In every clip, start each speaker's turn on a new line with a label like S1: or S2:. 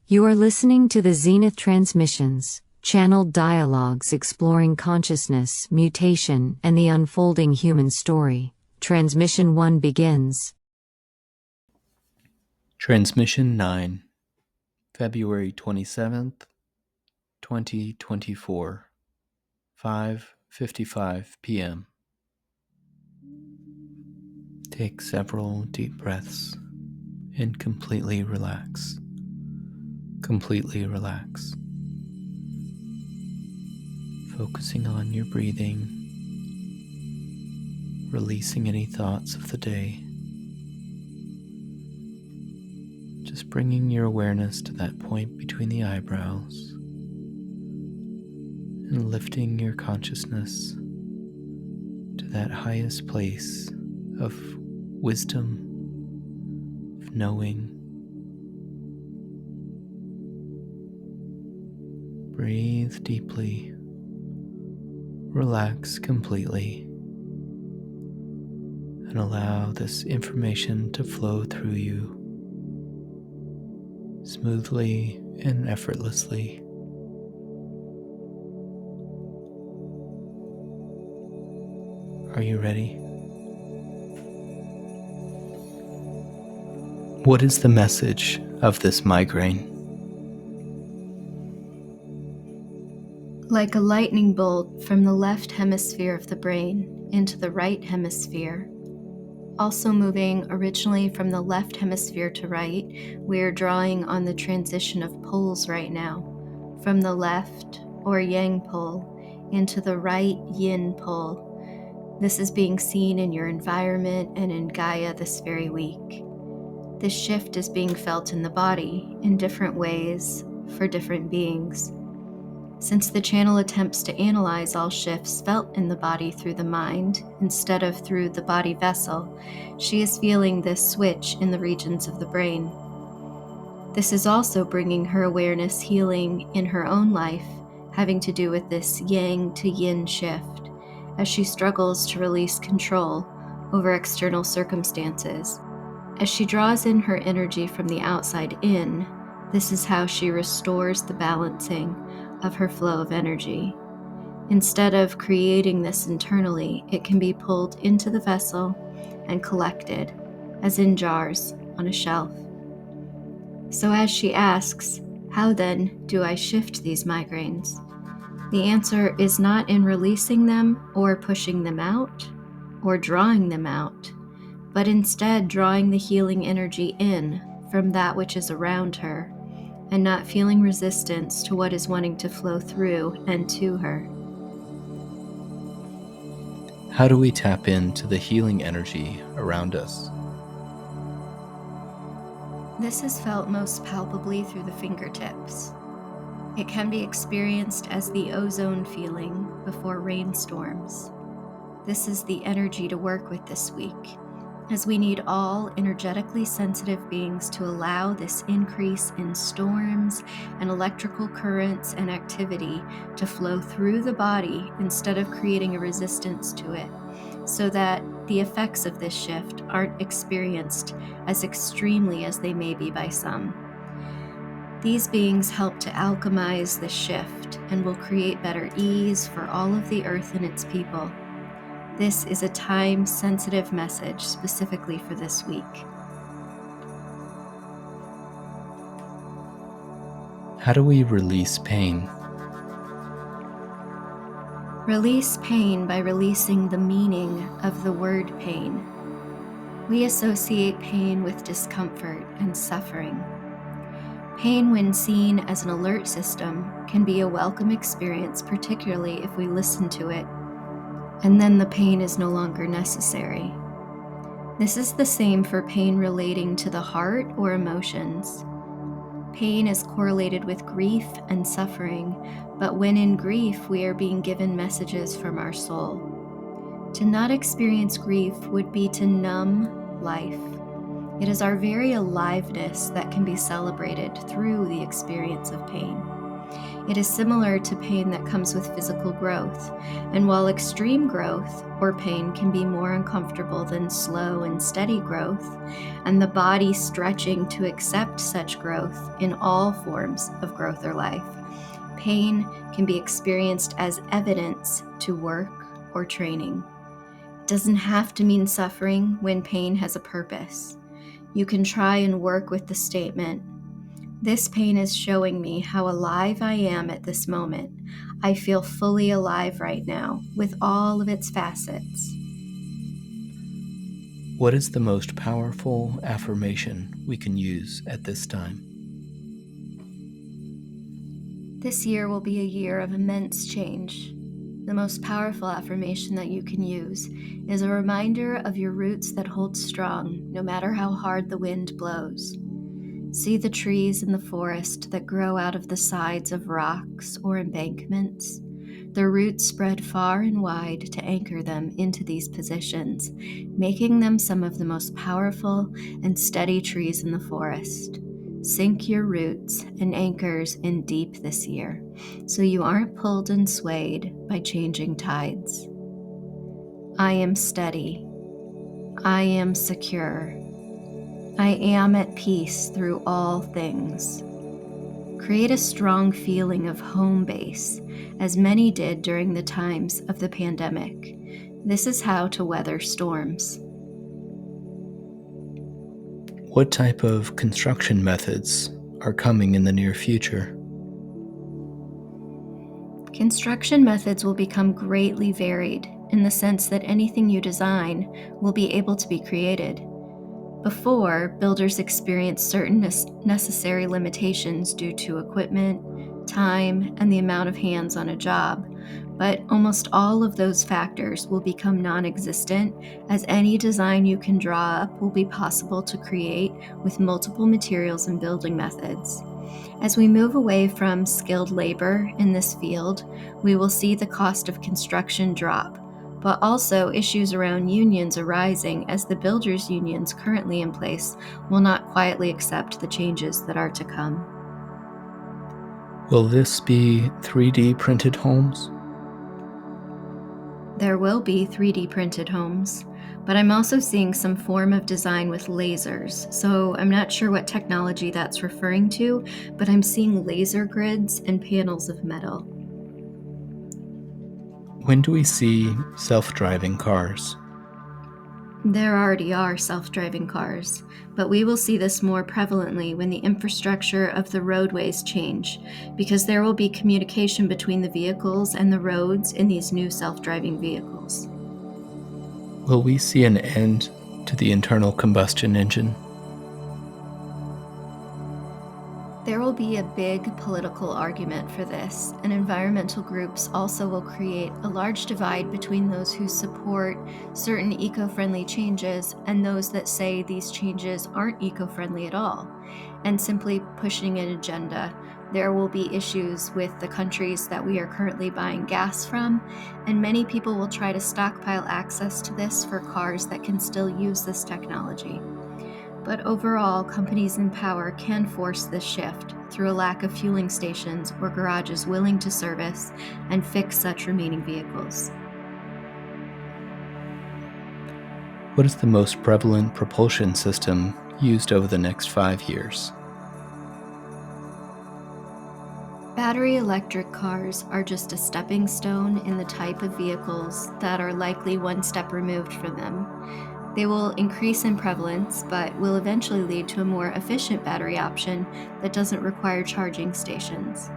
S1: You are listening to the Zenith transmissions, channeled dialogues exploring consciousness, mutation, and the unfolding human story. Transmission 1 begins.
S2: Transmission 9, February 27th, 2024, 5:55 p.m. Take several deep breaths and completely relax. Completely relax. Focusing on your breathing, releasing any thoughts of the day. Just bringing your awareness to that point between the eyebrows and lifting your consciousness to that highest place of wisdom, of knowing. Breathe deeply, relax completely, and allow this information to flow through you smoothly and effortlessly. Are you ready? What is the message of this migraine?
S3: Like a lightning bolt from the left hemisphere of the brain into the right hemisphere, also moving originally from the left hemisphere to right, we are drawing on the transition of poles right now, from the left or yang pole into the right yin pole. This is being seen in your environment and in Gaia this very week. This shift is being felt in the body in different ways for different beings. Since the channel attempts to analyze all shifts felt in the body through the mind instead of through the body vessel, she is feeling this switch in the regions of the brain. This is also bringing her awareness healing in her own life, having to do with this yang to yin shift, as she struggles to release control over external circumstances. As she draws in her energy from the outside in, this is how she restores the balancing of her flow of energy. Instead of creating this internally, it can be pulled into the vessel and collected, as in jars on a shelf. So as she asks, how then do I shift these migraines? The answer is not in releasing them or pushing them out or drawing them out, but instead drawing the healing energy in from that which is around her, and not feeling resistance to what is wanting to flow through and to her.
S2: How do we tap into the healing energy around us?
S3: This is felt most palpably through the fingertips. It can be experienced as the ozone feeling before rainstorms. This is the energy to work with this week, as we need all energetically sensitive beings to allow this increase in storms and electrical currents and activity to flow through the body instead of creating a resistance to it, so that the effects of this shift aren't experienced as extremely as they may be by some. These beings help to alchemize the shift and will create better ease for all of the earth and its people. This is a time-sensitive message specifically for this week.
S2: How do we release pain?
S3: Release pain by releasing the meaning of the word pain. We associate pain with discomfort and suffering. Pain, when seen as an alert system, can be a welcome experience, particularly if we listen to it, and then the pain is no longer necessary. This is the same for pain relating to the heart or emotions. Pain is correlated with grief and suffering, but when in grief, we are being given messages from our soul. To not experience grief would be to numb life. It is our very aliveness that can be celebrated through the experience of pain. It is similar to pain that comes with physical growth, and while extreme growth or pain can be more uncomfortable than slow and steady growth, and the body stretching to accept such growth in all forms of growth or life, pain can be experienced as evidence to work or training. It doesn't have to mean suffering when pain has a purpose. You can try and work with the statement, "This pain is showing me how alive I am at this moment. I feel fully alive right now with all of its facets."
S2: What is the most powerful affirmation we can use at this time?
S3: This year will be a year of immense change. The most powerful affirmation that you can use is a reminder of your roots that hold strong no matter how hard the wind blows. See the trees in the forest that grow out of the sides of rocks or embankments. Their roots spread far and wide to anchor them into these positions, making them some of the most powerful and steady trees in the forest. Sink your roots and anchors in deep this year, so you aren't pulled and swayed by changing tides. I am steady. I am secure. I am at peace through all things. Create a strong feeling of home base, as many did during the times of the pandemic. This is how to weather storms.
S2: What type of construction methods are coming in the near future?
S3: Construction methods will become greatly varied in the sense that anything you design will be able to be created. Before, builders experienced certain necessary limitations due to equipment, time, and the amount of hands on a job, but almost all of those factors will become non-existent, as any design you can draw up will be possible to create with multiple materials and building methods. As we move away from skilled labor in this field, we will see the cost of construction drop, but also issues around unions arising as the builders' unions currently in place will not quietly accept the changes that are to come.
S2: Will this be 3D printed homes?
S3: There will be 3D printed homes, but I'm also seeing some form of design with lasers, so I'm not sure what technology that's referring to, but I'm seeing laser grids and panels of metal.
S2: When do we see self-driving cars?
S3: There already are self-driving cars, but we will see this more prevalently when the infrastructure of the roadways change, because there will be communication between the vehicles and the roads in these new self-driving vehicles.
S2: Will we see an end to the internal combustion engine?
S3: There will be a big political argument for this, and environmental groups also will create a large divide between those who support certain eco-friendly changes and those that say these changes aren't eco-friendly at all, and simply pushing an agenda. There will be issues with the countries that we are currently buying gas from, and many people will try to stockpile access to this for cars that can still use this technology. But overall, companies in power can force this shift through a lack of fueling stations or garages willing to service and fix such remaining vehicles.
S2: What is the most prevalent propulsion system used over the next 5 years?
S3: Battery electric cars are just a stepping stone in the type of vehicles that are likely one step removed from them. They will increase in prevalence, but will eventually lead to a more efficient battery option that doesn't require charging stations.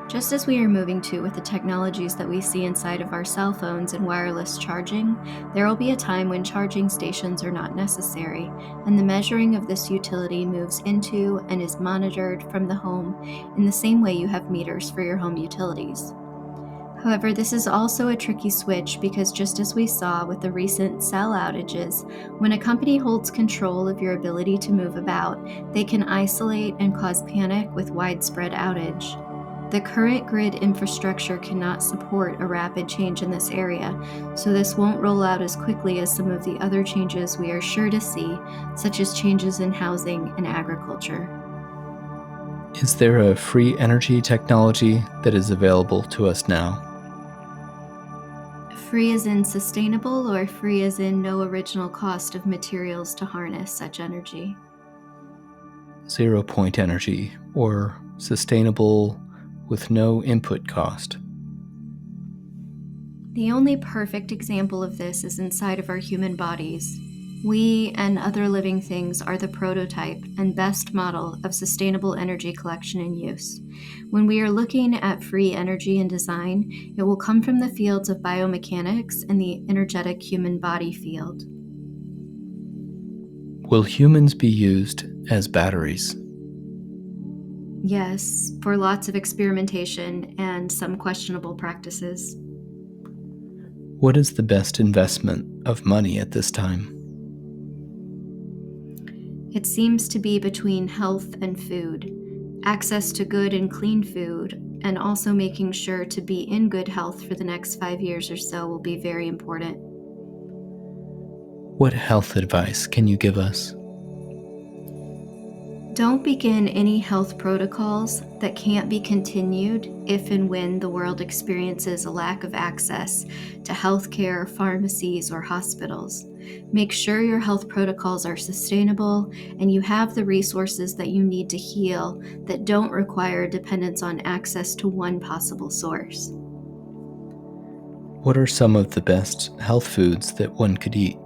S3: Just as we are moving to with the technologies that we see inside of our cell phones and wireless charging, there will be a time when charging stations are not necessary, and the measuring of this utility moves into and is monitored from the home in the same way you have meters for your home utilities. However, this is also a tricky switch because just as we saw with the recent cell outages, when a company holds control of your ability to move about, they can isolate and cause panic with widespread outage. The current grid infrastructure cannot support a rapid change in this area, so this won't roll out as quickly as some of the other changes we are sure to see, such as changes in housing and agriculture.
S2: Is there a free energy technology that is available to us now?
S3: Free as in sustainable, or free as in no original cost of materials to harness such energy?
S2: 0-point energy, or sustainable with no input cost?
S3: The only perfect example of this is inside of our human bodies. We and other living things are the prototype and best model of sustainable energy collection and use. When we are looking at free energy and design, it will come from the fields of biomechanics and the energetic human body field.
S2: Will humans be used as batteries?
S3: Yes, for lots of experimentation and some questionable practices.
S2: What is the best investment of money at this time?
S3: It seems to be between health and food, access to good and clean food, and also making sure to be in good health for the next 5 years or so will be very important.
S2: What health advice can you give us?
S3: Don't begin any health protocols that can't be continued if and when the world experiences a lack of access to healthcare, pharmacies, or hospitals. Make sure your health protocols are sustainable and you have the resources that you need to heal that don't require dependence on access to one possible source.
S2: What are some of the best health foods that one could eat?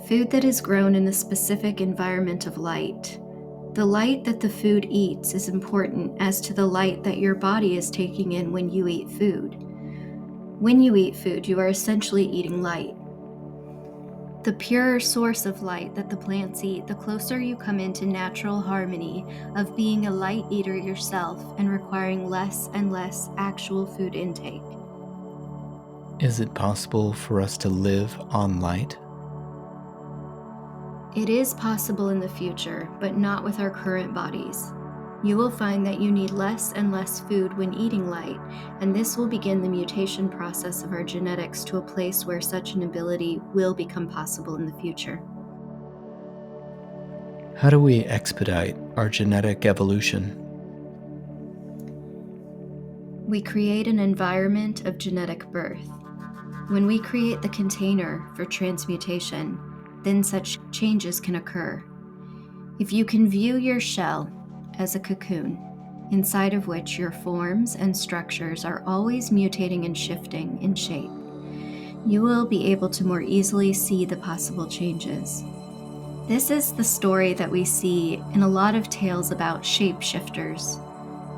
S3: Food that is grown in the specific environment of light. The light that the food eats is important as to the light that your body is taking in when you eat food. When you eat food, you are essentially eating light. The purer source of light that the plants eat, the closer you come into natural harmony of being a light eater yourself and requiring less and less actual food intake.
S2: Is it possible for us to live on light?
S3: It is possible in the future, but not with our current bodies. You will find that you need less and less food when eating light, and this will begin the mutation process of our genetics to a place where such an ability will become possible in the future.
S2: How do we expedite our genetic evolution?
S3: We create an environment of genetic birth. When we create the container for transmutation, then such changes can occur. If you can view your shell as a cocoon, inside of which your forms and structures are always mutating and shifting in shape, you will be able to more easily see the possible changes. This is the story that we see in a lot of tales about shapeshifters.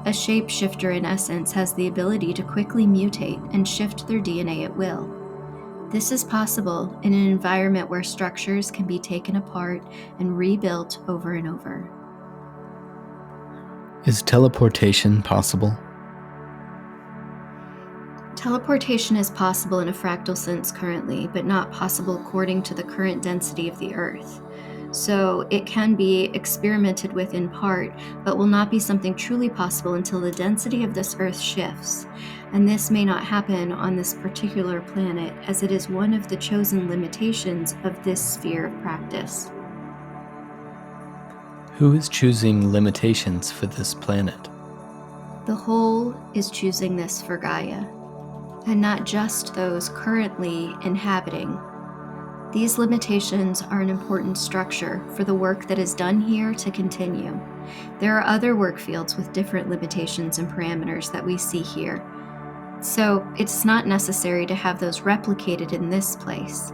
S3: A shapeshifter, in essence, has the ability to quickly mutate and shift their DNA at will. This is possible in an environment where structures can be taken apart and rebuilt over and over.
S2: Is teleportation possible?
S3: Teleportation is possible in a fractal sense currently, but not possible according to the current density of the Earth. So it can be experimented with in part, but will not be something truly possible until the density of this Earth shifts. And this may not happen on this particular planet, as it is one of the chosen limitations of this sphere of practice.
S2: Who is choosing limitations for this planet?
S3: The whole is choosing this for Gaia, and not just those currently inhabiting. These limitations are an important structure for the work that is done here to continue. There are other work fields with different limitations and parameters that we see here. So it's not necessary to have those replicated in this place.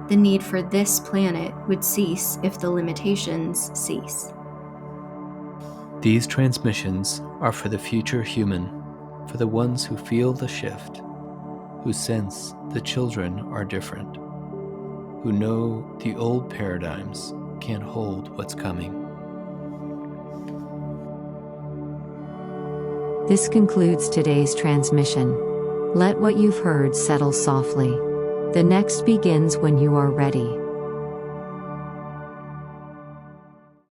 S3: The need for this planet would cease if the limitations cease.
S2: These transmissions are for the future human, for the ones who feel the shift, who sense the children are different, who know the old paradigms can't hold what's coming.
S1: This concludes today's transmission. Let what you've heard settle softly. The next begins when you are ready.